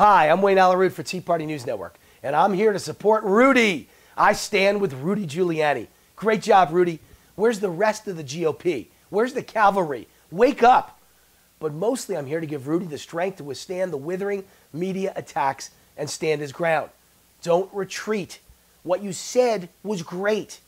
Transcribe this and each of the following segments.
Hi, I'm Wayne Alaroot for Tea Party News Network, and I'm here to support Rudy. I stand with Rudy Giuliani. Great job, Rudy. Where's the rest of the GOP? Where's the cavalry? Wake up. But mostly I'm here to give Rudy the strength to withstand the withering media attacks and stand his ground. Don't retreat. What you said was great.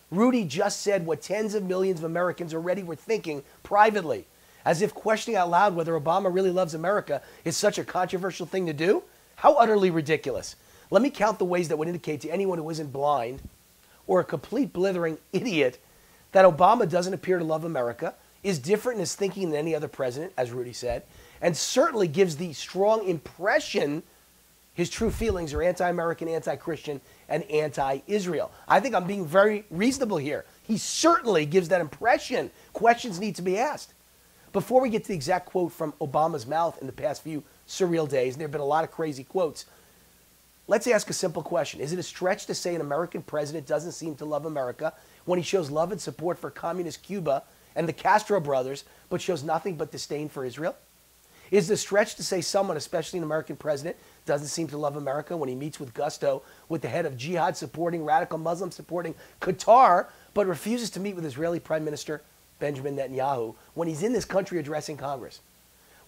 Rudy just said what tens of millions of Americans already were thinking privately, as if questioning out loud whether Obama really loves America is such a controversial thing to do. How utterly ridiculous. Let me count the ways that would indicate to anyone who isn't blind or a complete blithering idiot that Obama doesn't appear to love America, is different in his thinking than any other president, as Rudy said, and certainly gives the strong impression his true feelings are anti-American, anti-Christian, and anti-Israel. I think I'm being very reasonable here. He certainly gives that impression. Questions need to be asked. Before we get to the exact quote from Obama's mouth in the past few surreal days, and there have been a lot of crazy quotes, let's ask a simple question. Is it a stretch to say an American president doesn't seem to love America when he shows love and support for communist Cuba and the Castro brothers, but shows nothing but disdain for Israel? Is it a stretch to say someone, especially an American president, doesn't seem to love America when he meets with gusto with the head of jihad-supporting, radical Muslim-supporting Qatar, but refuses to meet with Israeli Prime Minister Benjamin Netanyahu when he's in this country addressing Congress?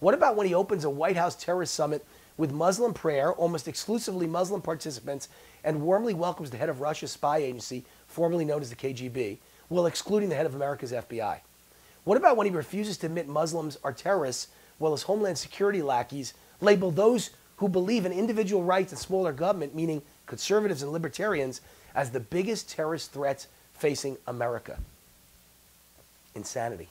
What about when he opens a White House terrorist summit with Muslim prayer, almost exclusively Muslim participants, and warmly welcomes the head of Russia's spy agency, formerly known as the KGB, while excluding the head of America's FBI? What about when he refuses to admit Muslims are terrorists while his Homeland Security lackeys label those who believe in individual rights and smaller government, meaning conservatives and libertarians, as the biggest terrorist threats facing America? Insanity.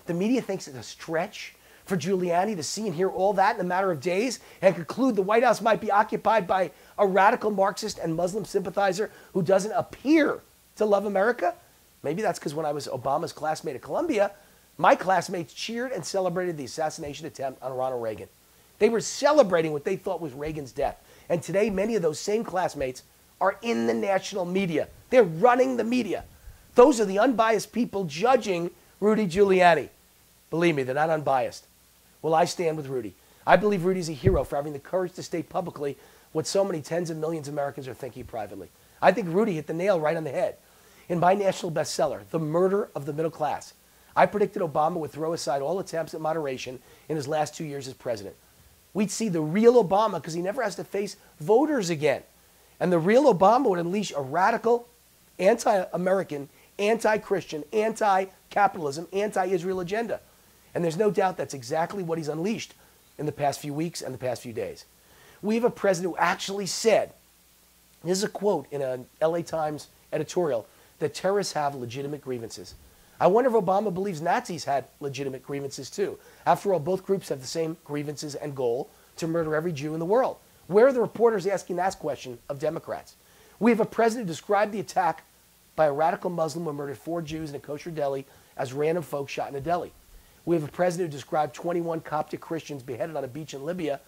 The media thinks it's a stretch for Giuliani to see and hear all that in a matter of days and conclude the White House might be occupied by a radical Marxist and Muslim sympathizer who doesn't appear to love America? Maybe that's because when I was Obama's classmate at Columbia, my classmates cheered and celebrated the assassination attempt on Ronald Reagan. They were celebrating what they thought was Reagan's death. And today, many of those same classmates are in the national media. They're running the media. Those are the unbiased people judging Rudy Giuliani. Believe me, they're not unbiased. Well, I stand with Rudy. I believe Rudy's a hero for having the courage to state publicly what so many tens of millions of Americans are thinking privately. I think Rudy hit the nail right on the head. In my national bestseller, The Murder of the Middle Class, I predicted Obama would throw aside all attempts at moderation in his last 2 years as president. We'd see the real Obama because he never has to face voters again. And the real Obama would unleash a radical, anti-American, anti-Christian, anti-capitalism, anti-Israel agenda. And there's no doubt that's exactly what he's unleashed in the past few weeks and the past few days. We have a president who actually said, this is a quote in an LA Times editorial, that terrorists have legitimate grievances. I wonder if Obama believes Nazis had legitimate grievances too. After all, both groups have the same grievances and goal, to murder every Jew in the world. Where are the reporters asking that question of Democrats? We have a president who described the attack by a radical Muslim who murdered 4 Jews in a kosher deli as random folks shot in a deli. We have a president who described 21 Coptic Christians beheaded on a beach in Libya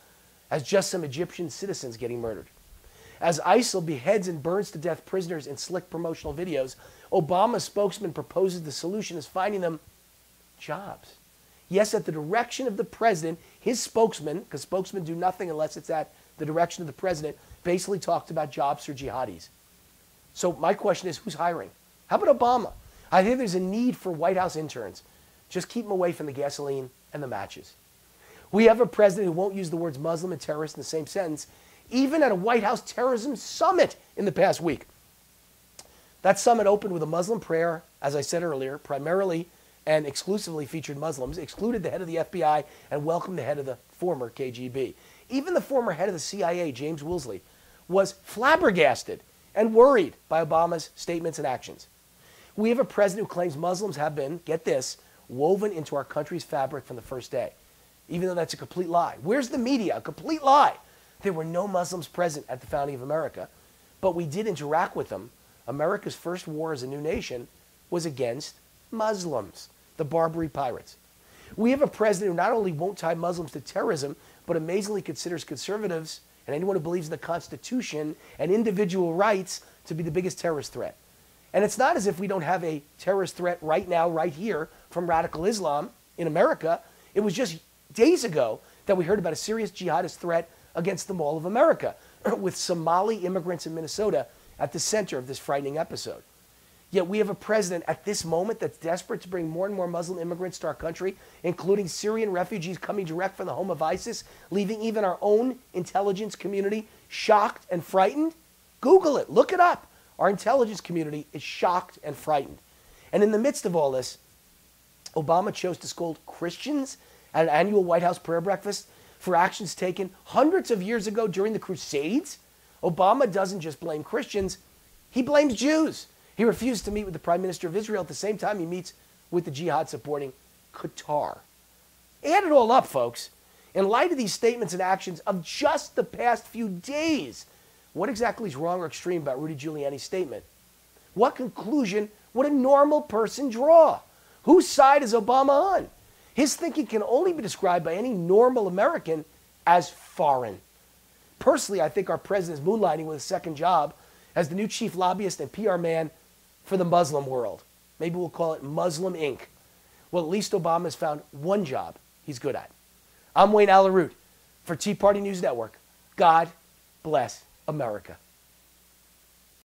as just some Egyptian citizens getting murdered. As ISIL beheads and burns to death prisoners in slick promotional videos, Obama's spokesman proposes the solution is finding them jobs. Yes, at the direction of the president, his spokesman, because spokesmen do nothing unless it's at the direction of the president, basically talked about jobs for jihadis. So my question is, who's hiring? How about Obama? I think there's a need for White House interns. Just keep them away from the gasoline and the matches. We have a president who won't use the words Muslim and terrorist in the same sentence, even at a White House terrorism summit in the past week. That summit opened with a Muslim prayer, as I said earlier, primarily and exclusively featured Muslims, excluded the head of the FBI, and welcomed the head of the former KGB. Even the former head of the CIA, James Woolsey, was flabbergasted and worried by Obama's statements and actions. We have a president who claims Muslims have been, get this, woven into our country's fabric from the first day, even though that's a complete lie. Where's the media? A complete lie. There were no Muslims present at the founding of America, but we did interact with them. America's first war as a new nation was against Muslims, the Barbary pirates. We have a president who not only won't tie Muslims to terrorism, but amazingly considers conservatives and anyone who believes in the Constitution and individual rights to be the biggest terrorist threat. And it's not as if we don't have a terrorist threat right now, right here, from radical Islam in America. It was just days ago that we heard about a serious jihadist threat against the Mall of America, with Somali immigrants in Minnesota at the center of this frightening episode. Yet we have a president at this moment that's desperate to bring more and more Muslim immigrants to our country, including Syrian refugees coming direct from the home of ISIS, leaving even our own intelligence community shocked and frightened. Google it. Look it up. Our intelligence community is shocked and frightened. And in the midst of all this, Obama chose to scold Christians at an annual White House prayer breakfast for actions taken hundreds of years ago during the Crusades. Obama doesn't just blame Christians, he blames Jews. He refused to meet with the Prime Minister of Israel at the same time he meets with the jihad-supporting Qatar. Add it all up, folks. In light of these statements and actions of just the past few days, what exactly is wrong or extreme about Rudy Giuliani's statement? What conclusion would a normal person draw? Whose side is Obama on? His thinking can only be described by any normal American as foreign. Personally, I think our president is moonlighting with a second job as the new chief lobbyist and PR man for the Muslim world. Maybe we'll call it Muslim Inc. Well, at least Obama has found one job he's good at. I'm Wayne Alaroot for Tea Party News Network. God bless America.